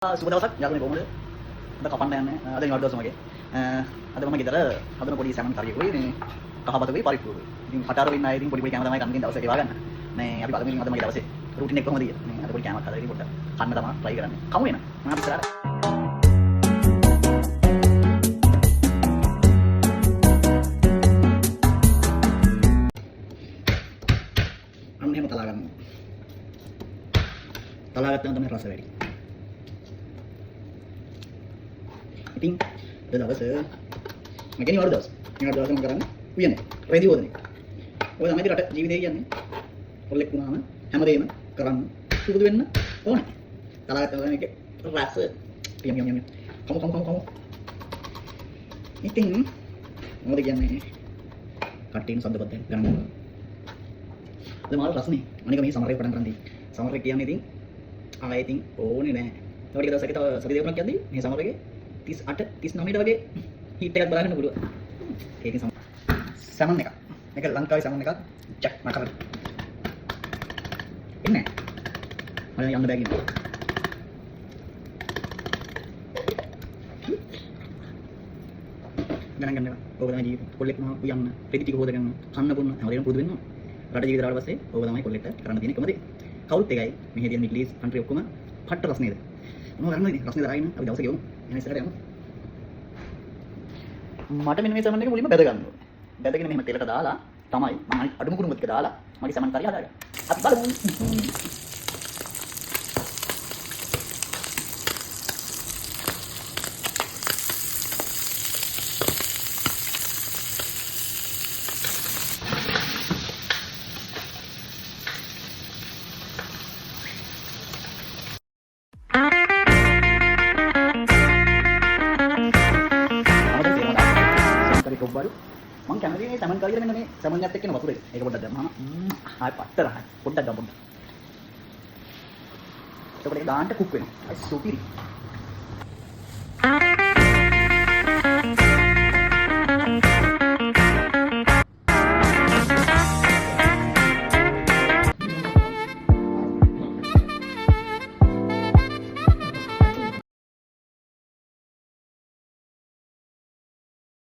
සුබ දවසක් යාළුවනේ කොහොමද? අද කපන්න යන්නේ. අද නිවාඩු දවස මගේ. අද මම ගෙදර හදන පොඩි සැමන් කරියකුයි මේ කහපතකුයි පරිප්පුවකුයි. ඉතින් කටාර වෙන්න ආයේ ඉතින් පොඩි පොඩි කෑම තමයි කන්න දවසේ ගෙවා ගන්න. මේ අපි බලමු ඉතින් අද මගේ දවසේ රුටින් එක කොහොමද කියලා. මේ අද පොඩි කෑමක් හදලා ඉතින් පොඩ්ඩක් කන්න තමයි try කරන්නේ. කමු එන. මම අපි ඉස්සරහට. අන්න එහෙම තලා ගන්නවා. තලා ගත්තම තමයි රස වැඩි. ඉතින් දවස මගේ නිවාඩු දවස. නිවාඩු දවස මම කරන්නේ උයන්නේ. රෙදි හොදන්නේ. ඔය තමයි ඉතින් රට ජීවිතේ කියන්නේ. කොල්ලෙක් වුණාම හැමදේම කරන්න සුදුදු වෙන්න ඕනේ. තලාගත්තා තමයි මේකේ රස යම්. කමු. ඉතින් මොකද කියන්නේ? කට්ටියන් සද්දපත් ගන්න. අද මාළු රසනේ. අනික මේ සමරේ පටන් ගන්න දී. සමරේ කියන්නේ ඉතින් ආයෙ ඉතින් ඕනේ නැහැ. තව ටික දවසක තව සති දෙකක් යද්දී මේ සමරේ 38 39 වගේ හීට් එකක් බලන්න පුළුවන්. ඒකේ සැමන් එකක්. මේක ලංකාවේ සැමන් එකක්. චක් මකල. ඉන්නේ. මම යන්න බෑ කියනවා. ගණන් ගන්නවා. ඕක තමයි ජීවිතේ. කොල්ලෙක් වුණා උයන්න, රෙදි ටික හොදගෙන කන්න බොන්න හැමදේම පුරුදු වෙනවා. රට ජීවිතය ආවට පස්සේ ඕක තමයි කොල්ලෙක්ට කරන්න තියෙන එකම දේ. කවුරුත් එකයි. මෙහෙ තියෙන මිඩල් ඊස්ට් කන්ට්‍රි ඔක්කොම පට්ට රස නේද? මොනවද කරන්නේ ඉතින්? රස්නේ දරාගෙන අපි දවසේ ගෙවමු. එන ඉස්සරහට යමු. මට මෙන්න මේ සමන් එක මුලින්ම බැද ගන්න ඕනේ. බැදගෙන මෙහෙම තෙලට දාලා තමයි මම අඩුම කුරුමුත් ටික දාලා මගේ සමන් කරි හදාගන්න. අපි බලමු. කොබ්බඩු මම කැමති මේ සමන් කරියට මෙන්න මේ සමන් එකත් එක්ක එන වතුර එක. ඒක පොඩ්ඩක් දැම්මම ආයෙ පට්ටරහයි. පොඩ්ඩක් ගමු. එතකොට ඒක දාන්න කුක් වෙනවා. අයි සුපිරි.